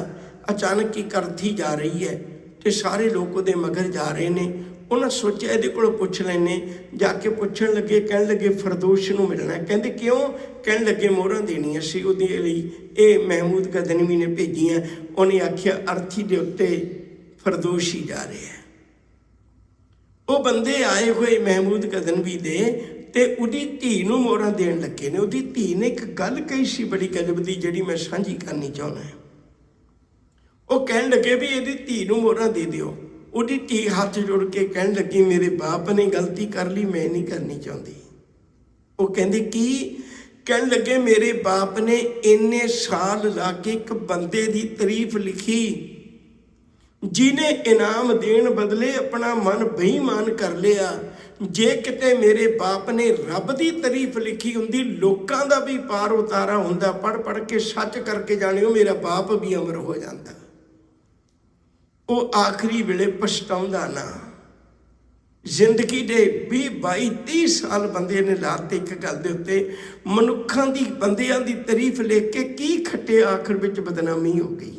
अचानक ही करथी जा रही है तो सारे लोग उहदे मगर जा रहे हैं। उन्हें सोचा इहदे कोलों पुछ लैने, जाके पुछण लगे, कहण लगे फरदोश नूं मिलना है। कहंदे क्यों? कहण लगे मोहरां देनियां सी उहदे लई, ये महमूद गजनवी ने भेजियां। उन्हें आखिया अर्थी दे उत्ते फरदोश ही जा रहे हैं। वो बंदे आए हुए महमूद गजनवी दे ते उहदी धी नूं मोहरां देण लगे ने। उहदी धी ने एक गल कही सी बड़ी गजब दी, जिहड़ी मैं साझी करनी चाहुंदा है। वो कहण लगे भी इहदी धी नूं मोहरां दे दिओ। उहदी धी हाथ जोड़ के कहण लगी मेरे बाप ने गलती कर ली, मैं नहीं करनी चाहती। वो कहंदे की? कहण लगे मेरे बाप ने इन्ने साल ला के एक बंदे दी तारीफ लिखी, जिन्हें इनाम देण बदले अपना मन बेईमान कर लिया। जे किते मेरे बाप ने रब की तारीफ लिखी हुंदी, लोकां दा भी पार उतारा हुंदा, पढ़ पढ़ के सच करके जानियो मेरा बाप भी अमर हो जाता। वो आखिरी वेले पछताउंदा ना। जिंदगी दे 20 22 30 साल बंदे ने लाते एक गल दे उत्ते, मनुखां दी बंदियां दी तारीफ लिख के की खट्टे, आखिर विच बदनामी हो गई।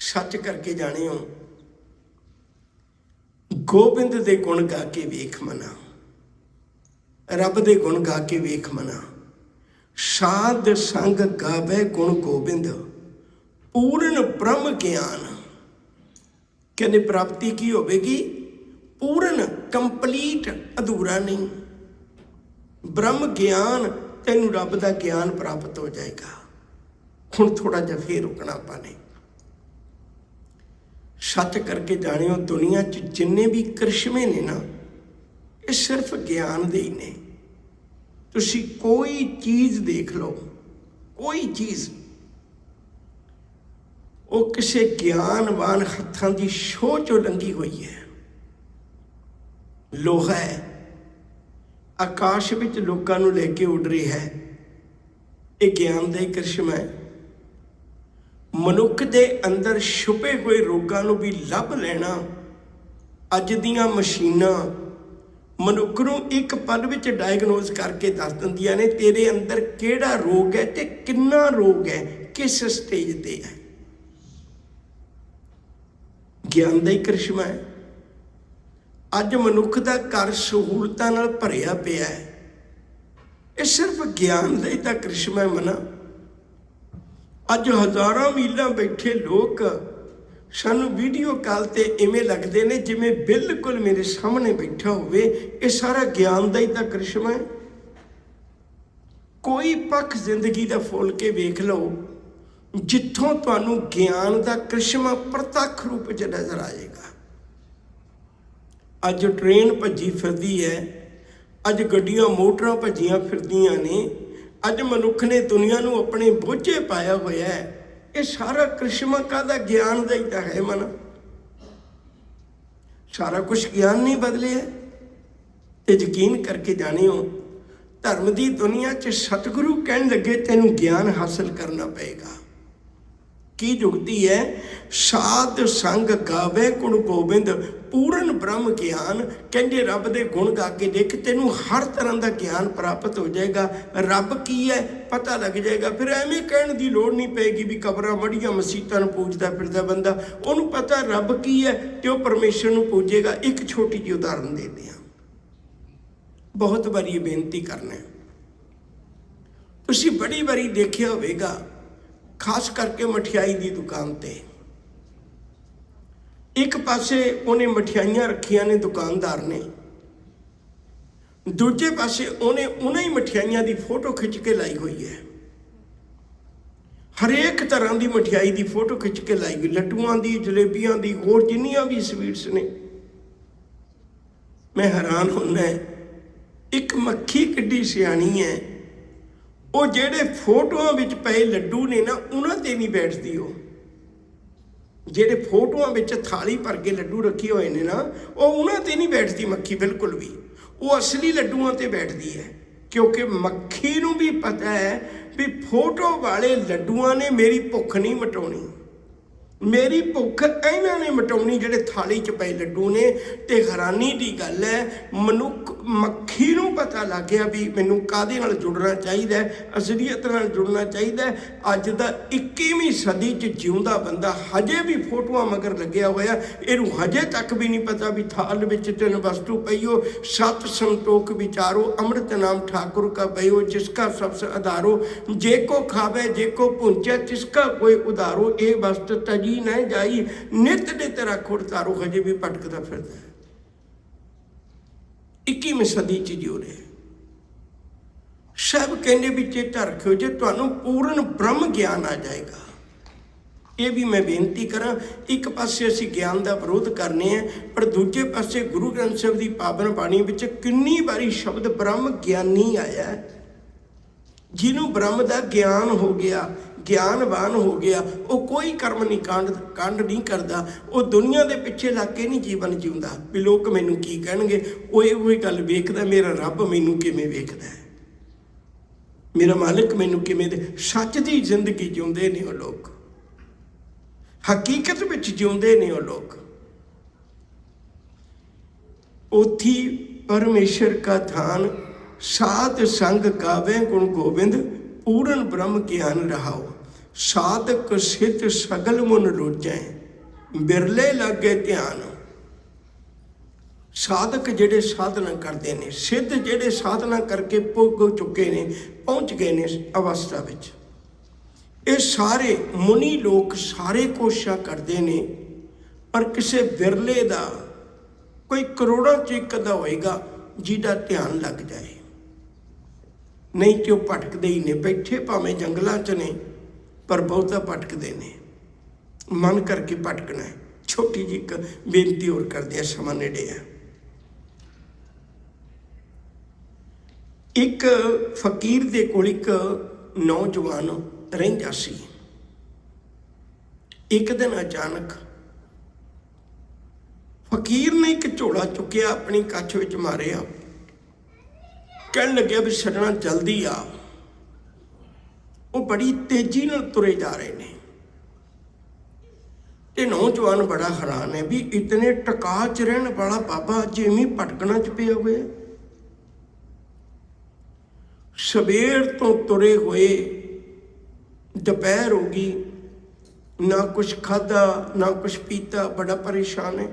सच करके जानियो, गोबिंद दे गुण गा के वेख मना, रब दे गुण गा के वेख मना। साध संग गावे गुण गोबिंद, पूर्ण ब्रह्म ज्ञान कहते प्राप्ति की होगी? पूर्ण, कंप्लीट, अधूरा नहीं। ब्रह्म ज्ञान तेनू रब का ज्ञान प्राप्त हो जाएगा। हुण थोड़ा जिहा फिर रुकना पाने। सच करके जानियो, दुनिया च जिन्ने भी करिश्मे ने ना, ये सिर्फ ज्ञान दे ही ने। तुसी कोई चीज़ देख लो, कोई चीज़ वो किसी ज्ञानवान हत्थां दी छोह चों लंघी हुई है। लोहा है, आकाश विच लोकां नूं लैके उड़ रहा है, ये ज्ञान का ही करिश्मा है। मनुख दे अंदर छुपे हुए रोगां नूं भी लभ लेना अज दीयां मशीनां मनुख नूं एक पल विच डायगनोज करके दस दिंदियां ने तेरे अंदर किहड़ा रोग है ते किन्ना रोग है, किस स्टेज ते है। ज्ञान का ही करिश्मा है। अज मनुख का घर सहूलतां नाल भरिया पिया है, ये सिर्फ ज्ञान का ही तो करिश्मा है। मना अज हज़ारों मीलों बैठे लोग सानू वीडियो कॉल ते इवें लगते हैं जिवें बिल्कुल मेरे सामने बैठा होवे। ये सारा ज्ञान का ही तो करिश्मा है। कोई पक्ष जिंदगी का फुल के वेख लो जिथों तुहानू ज्ञान का करिश्मा प्रतख रूप च नजर आएगा। अज ट्रेन भजी फिरदी है, अज गड्डियां मोटरां भजियां फिरदियां ने, अज मनुख ने दुनिया नूं अपने बोझे पाया होया है। ये सारा करिश्मा काहदा? ज्ञान का ही तो है। मन सारा कुछ ज्ञान नहीं बदले है। ते यकीन करके जानियो, धर्म की दुनिया च सतगुरु कहन लगे तेनू ज्ञान हासिल करना पएगा। की जुगती है? साध संग गावे गुण गोबिंद पूर्ण ब्रह्म ज्ञान। कहते रब दे गुण गा के देख, तेनू हर तरह का ज्ञान प्राप्त हो जाएगा। रब की है पता लग जाएगा। फिर एवें कहने की लोड़ नहीं पेगी भी कबरां मड़ियां मसीतां पूजदा फिरदा बंदा, उन्होंने पता रब की है तो परमेश्वर नूं पूजेगा। एक छोटी जी उदाहरण देते हैं, बहुत बारी बेनती करना, तुसीं बड़ी बारी देखिया होवेगा, खास करके मठियाई की दुकान ते एक पासे उन्हें मठियाइयां रखियां ने दुकानदार ने, दूजे पासे उन्हें ही मठियाइयां की फोटो खिंच के लाई हुई है। हरेक तरह की मठियाई की फोटो खिंच के लाई हुई, लड्डुआं की, जलेबियां की, होर जिन्नियां भी स्वीट्स ने। मैं हैरान होना, एक मक्खी किड्डी सियाणी है, वो जेड़े फोटोआं विच पए लड्डू ने ना, उन्हां ते नहीं बैठदी। वो जेड़े फोटोआं विच थाली भर के लड्डू रखे हुए ने ना, वो उन्हां ते नहीं बैठदी मक्खी बिल्कुल भी। वो असली लड्डूआं ते बैठदी है, क्योंकि मक्खी नूं भी पता है भी फोटो वाले लड्डूआं ने मेरी भुख नहीं मिटाउणी, मेरी भुख इन्हां ने मिटाउणी जेड़े थाली च पए लड्डू ने। ते हैरानी की गल है, मनुख मक्खी नूं पता लग गया भी मैनूं काहदे नाल जुड़ना चाहिए, असलीयत नाल जुड़ना चाहिए। अज दा 21वीं सदी च जिउंदा बंदा हजे भी फोटोआं मगर लग्या होया, इहनूं हजे तक भी नहीं पता भी थाल विच 3 वस्तु पई हो, 7 संतोख विचारो, अमृत नाम ठाकुर का पयो, जिसका सबसे आधारो, जे को खावे जे को पुंचे, तिसका कोई उधारो, ये वस्त तजी न जाई, नित नित रखो तारो। हजे भी भटकदा फिरदा है, 21वीं सदी च जिउ रहे। सब कहने भी चेता रखियो, जो तुहानू पूर्ण ब्रह्म ज्ञान आ जाएगा। ये भी मैं बेनती करा, एक पासे असीं ज्ञान का विरोध करने हैं, पर दूजे पासे गुरु ग्रंथ साहिब की पावन बाणी विच कितनी बारी शब्द ब्रह्म ज्ञानी आया है। जिन्हों ब्रह्म का ज्ञान हो गया, ज्ञानवान हो गया, वो कोई कर्म नहीं कांड नहीं करता, वो दुनिया के पिछे लग के नहीं जीवन जीउंदा भी लोग मैनू की कहणगे। वो ये गल वेखदा, मेरा रब मैनू किवें वेखदा है, मेरा मालिक मैनू किवें दे। सच की जिंदगी जिउंदे ने वो लोग, हकीकत विच जिउंदे ने वो लोग। ओथी परमेश्वर का धान, साध संग गावे गुण गोबिंद, पूर्ण ब्रह्म ज्ञान रहाओ, साधक सिद्ध सगल मुन रोजै, बिरले लागे ध्यान। साधक जेड़े साधना करते हैं, सिद्ध जेड़े साधना करके पुग चुके ने, पहुँच गए ने अवस्था विच, ये सारे मुनि लोग सारे कोशिश करते हैं, पर किसी बिरले का कोई करोड़ों च एक अद्धा होएगा जिहदा ध्यान लग जाए, नहीं तो भटकते ही ने। बैठे भावें जंगलों च ने, पर बहुता भटकते ने। मन करके भटकना है। छोटी जी एक बेनती होर करते हैं, समा नेड़े है। एक फकीर दे कोल एक नौजवान रहिंदा सी। एक दिन अचानक फकीर ने एक झोला चुकिया, अपनी कच्छ विच मारिया, कहन लग्या भी छड्डना जल्दी आ। वो बड़ी तेजी नाल तुरे जा रहे हैं। ते नौजवान बड़ा हैरान है भी इतने टका च रहने वाला बाबा अज इवें भटकना च पिया हुआ। सवेर तो तुरे हुए दोपहर हो गई, ना कुछ खाधा ना कुछ पीता, बड़ा परेशान है।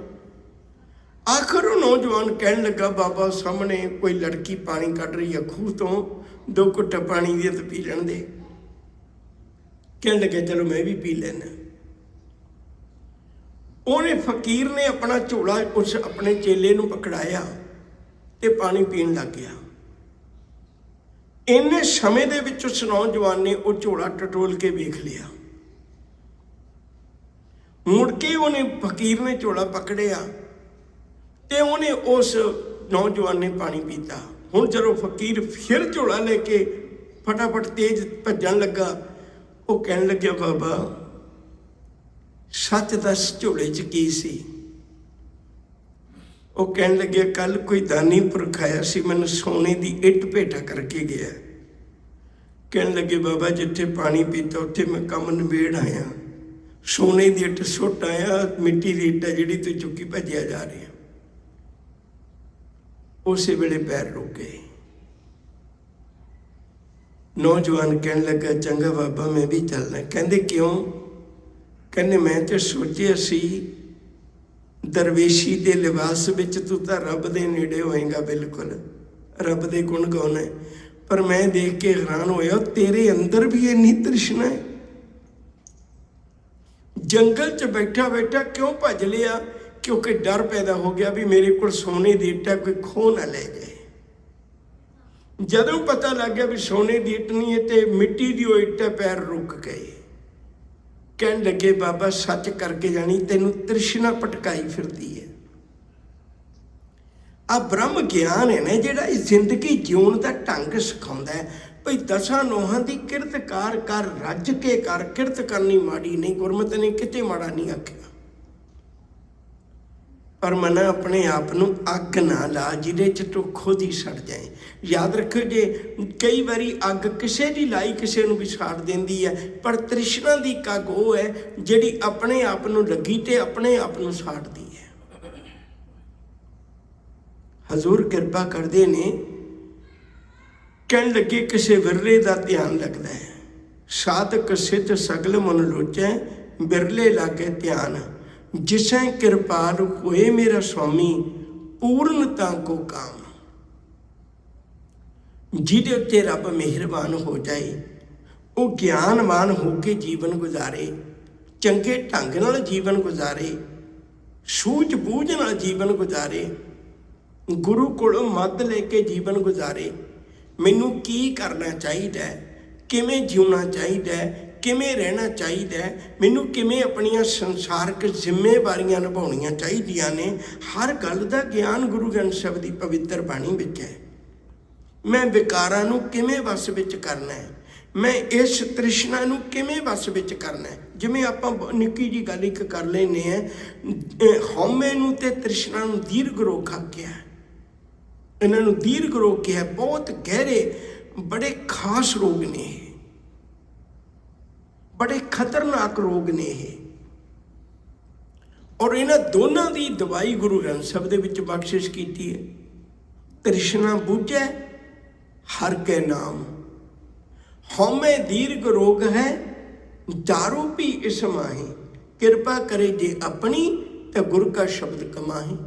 आखिर वो नौजवान कहन लगा, बाबा सामने कोई लड़की पानी कढ़ रही है खूह तो, 2 घुट पानी दी तो पी लैन दे। कहन लगे चलो मैं भी पी लेना। उन्हें फकीर ने अपना झोला उस अपने चेले नूं पकड़ाया ते पानी पीन लग गया। इन्ने समय दे विच उस नौजवान ने वो झोला टटोल के वेख लिया। मुड़ के उन्हें फकीर ने झोला पकड़िया ते उन्हें उस नौजवान ने पानी पीता। हुण जदों फकीर फिर झोला लेके फटाफट तेज भजन लगा, वो कहन लग्या, बाबा सच दस झोले च की सी? वो कहन लगे, कल कोई दानी पुरख आया सी, मैनूं सोने की इट भेटा करके गया। कहन लगे, बाबा जिथे पानी पीता उत्थे मैं कम निबेड़ आया, सोने की इट सुट आया, मिट्टी की इट है जिहड़ी तू चुकी भजया जा रही है। उस वेले पैर रुक गए। नौजवान कहन लगा, चंगा बाबा मैं भी चलना। कहंदे क्यों? कहने मैं तो सोचिया सी दरवेशी के लिबास विच तू तो रब दे नेड़े होएगा, बिल्कुल रब दे गुण गाउणा है, पर मैं देख के हैरान होया तेरे अंदर भी इन्नी तृष्णा है। जंगल च बैठा बैठा क्यों भज लिया? क्योंकि डर पैदा हो गया भी मेरे को सोने की इट है, कोई खो ना ले जाए। जदों पता लग गया भी सोने की इट नहीं है तो मिट्टी की वो इट है, पैर रुक गए। कहन लगे, बाबा सच करके जानी तेनू तृष्णा पटकाई फिरती है। आ ब्रह्म ज्ञान है ना जिहड़ा जिंदगी जीवन का ढंग सिखाउंदा है। भई 10 नोहां की किरत कार कर, रज के कर, किरत करनी माड़ी नहीं, गुरमत ने किते माड़ा नहीं आख्या। पर मना अपने आप नूं अग ना ला जिहदे च तू खुद ही सड़ जाए। याद रखो जे कई बारी अग किसे दी लाई किसे नूं भी साड़ देंदी है, पर तृष्णा दी अग वो है जिहड़ी अपने आप नूं लगी ते अपने आप नूं साड़दी है। हजूर कृपा करदे ने, कहन लगे किसे बिरले दा ध्यान लगदा है। साधक सिद्ध सगल मन लोचै, बिरले लागे ध्यान, जिसै कृपाल होए मेरा स्वामी, पूर्णता को काम। जिहदे उत्ते रब मेहरबान हो जाए, वो ज्ञानवान होके जीवन गुजारे, चंगे ढंग नाल जीवन गुजारे, सूझ बूझ नाल जीवन गुजारे, गुरु कोलों मद लेके जीवन गुजारे। मैनू की करना चाहिए, किवें जीना चाहिए, किवें रहना चाहिए, मैनू किवें अपनियां संसारक जिम्मेवारियां निभाउणियां चाहिदियां ने, हर गल दा ज्ञान गुरु ग्रंथ साहिब दी पवित्र बाणी विच है। मैं विकारां नू किवें वस विच करना है, मैं इस तृष्णा नू किवें वस विच करना है। जिवें आपां निक्की जी गल एक कर लैने हैं, हौमे नू ते तृष्णा नू दीर्घ रोग आख्या, इन्हां नू दीर्घ रोग कहा। बहुत गहरे बड़े खास रोग ने, बड़े खतरनाक रोग ने ये, और इन्हां दोनों की दवाई गुरु ग्रंथ साहिब दे विच बख्शिश की है। तृष्णा बूझै हर के नाम, हौमे दीर्घ रोग है, दारू पी इस माही, कृपा करे जे अपनी तो गुरु का शब्द कमाही।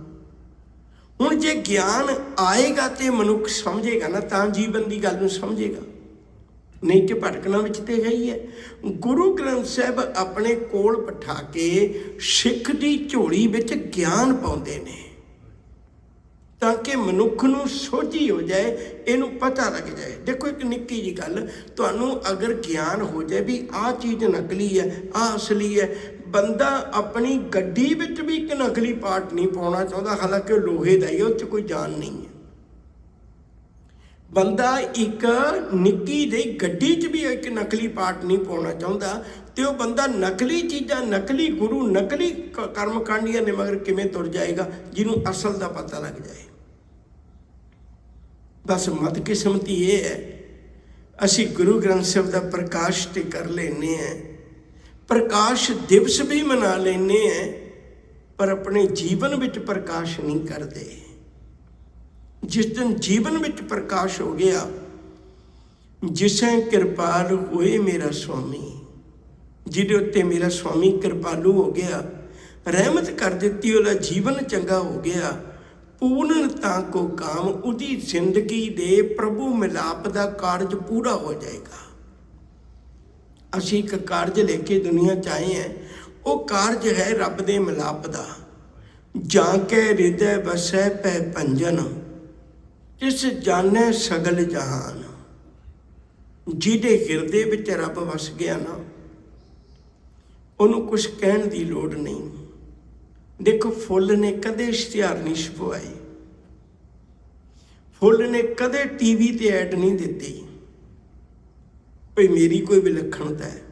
हुण जे ज्ञान आएगा तो मनुख समझेगा ना, तां जीवन की गल नूं समझेगा। नहीं तो भटकना विच ते गई है। गुरु ग्रंथ साहब अपने कोल बिठा के सिख की झोली विच ज्ञान पाउंदे ने ताकि मनुख नूं सोझी हो जाए, इनू पता लग जाए। देखो एक निक्की जी गल, तुहानूं अगर ज्ञान हो जाए भी आ चीज़ नकली है आ असली है, बंदा अपनी गड्डी विच भी एक नकली पार्ट नहीं पाउणा चाहुंदा, हालांकि लोहे दा ही, उस कोई जान नहीं है। बंदा एक निक्की जी गड्डी च भी एक नकली पार्ट नहीं पाउणा चाहुंदा, तो वह बंदा नकली चीज़ां, नकली गुरु, नकली कर्मकांडियां ने मगर किवें तुर जाएगा जिन्हों असल का पता लग जाए। बस बदकिस्मती ये है, असी गुरु ग्रंथ साहब का प्रकाश तो कर लेने हैं, प्रकाश दिवस भी मना लेने हैं, पर अपने जीवन विच प्रकाश नहीं करते। जिस दिन जीवन विच प्रकाश हो गया, जिसे कृपाल होए मेरा स्वामी, जिहदे उत्ते मेरा स्वामी कृपालू हो गया, रहमत कर दी, उसका जीवन चंगा हो गया, पूर्णता को काम, उसकी जिंदगी दे प्रभु मिलाप का कारज पूरा हो जाएगा। असी एक कारज लेके दुनिया च आए हैं, वो कारज है रब दे मिलाप का। जाके हृदय बसै पै पंजन, जिस जाने सगल जहान, जिहदे हिरदे विच रब वस गया ना, उन्होंने कुछ कहण की लोड़ नहीं। देखो फुल ने कदे इश्तिहार नहीं छपवाए, फुल ने कदे टीवी ते ऐड नहीं दी भाई मेरी कोई विलक्षणता है।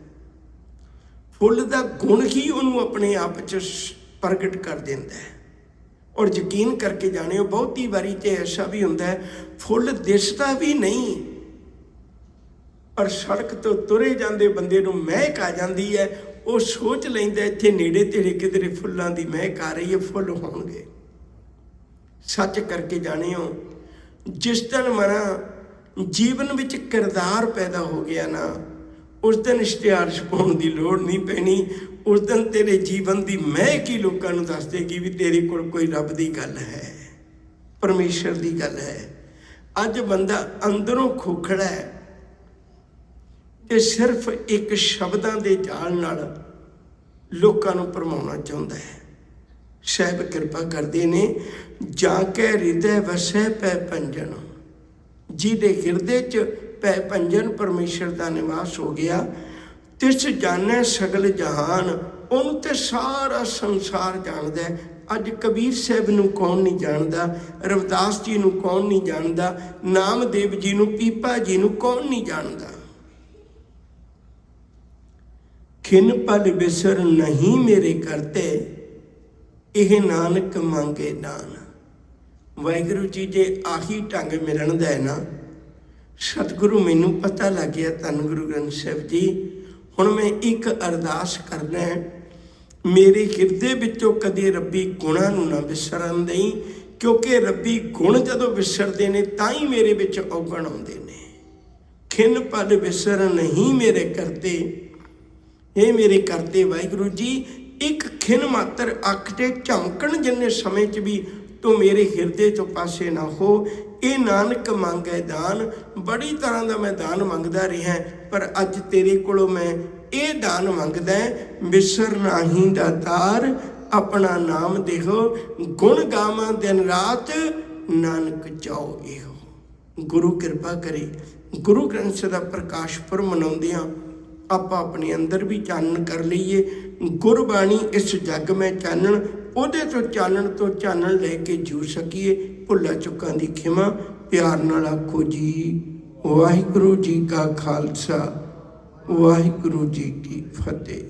फुल का गुण ही उन्होंने अपने आप च प्रगट कर देता है। और यकीन करके जाने, बहुती बारी तो ऐसा भी होंदा है, फुल दिसदा भी नहीं, पर सड़क तो तुरे जाते बंदे नूं महक आ जाती है, वो सोच लेंदा इत्थे नेड़े तेड़े किधरे फुल्लां दी महक आ रही है, फुल होणगे। सच करके जाने हो, जिस दिन मरा जीवन विच किरदार पैदा हो गया ना, उस दिन इश्तिहार छपाउण दी लोड़ नहीं पैनी। उस दिन तेरे जीवन की महक ही लोगों को दस देगी भी तेरे कोल कोई रब की गल है, परमेश्वर की गल है। अज बंदा अंदरों खोखड़ा है ते सिर्फ एक शब्दां दे जाल नाल लोकां नूं भरमाउणा चाहुंदा है। साहिब कृपा करदे ने, जाके हृदय वसै पै पंजन, जिहदे हिरदे च पै पंजन परमेश्वर का निवास हो गया, तिस जाने सगल जहान, उन्होंने तो सारा संसार जानता है। अज कबीर साहब नूं कौन नहीं जानता, रविदास जी नूं कौन नहीं जानता, नामदेव जी नूं, पीपा जी नूं कौन नहीं जानता। खिन पल बिसर नहीं मेरे करते, यह नानक मांगे दान। वाहिगुरू जी जे आही ढंग मिलन दा है ना, सतगुरु मैनू पता लग गया, धन गुरु ग्रंथ साहब जी, हुण मैं एक अरदास करना है, मेरे हिरदे विचों कदे रब्बी गुणां नूं ना विसरन देई, क्योंकि रब्बी गुण जदों विसरदे ने तां ही मेरे विच औगण आउंदे ने। खिन पल विसर नहीं मेरे करते, हे मेरे करते वाहिगुरू जी, एक खिन मात्र अख ते झमकण जिन्ने समय च भी तो मेरे हिरदे तो पासे ना हो। ये नानक मांगे दान, बड़ी तरह का मैं दान मंगदा रहा, पर अज तेरे कोलों मैं ये दान मंगदा, विसर नाही दातार, अपना नाम देहो, गुण गावां दिन रात, नानक चाओ इहो। गुरु कृपा करे, गुरु ग्रंथ साहिब दा प्रकाश पुरब मनाउंदियां आपां अपने अंदर भी चानण कर लईए। गुरबाणी इस जग में चानण, ਉਹਦੇ ਤੋਂ ਚਾਨਣ ਲੈ ਕੇ ਜੂ ਸਕੀਏ। ਭੁੱਲਾਂ ਚੁੱਕਾਂ ਦੀ ਖਿਮਾ, ਪਿਆਰ ਨਾਲ ਆਖੋ ਜੀ ਵਾਹਿਗੁਰੂ ਜੀ ਕਾ ਖਾਲਸਾ, ਵਾਹਿਗੁਰੂ ਜੀ ਕੀ ਫਤਿਹ।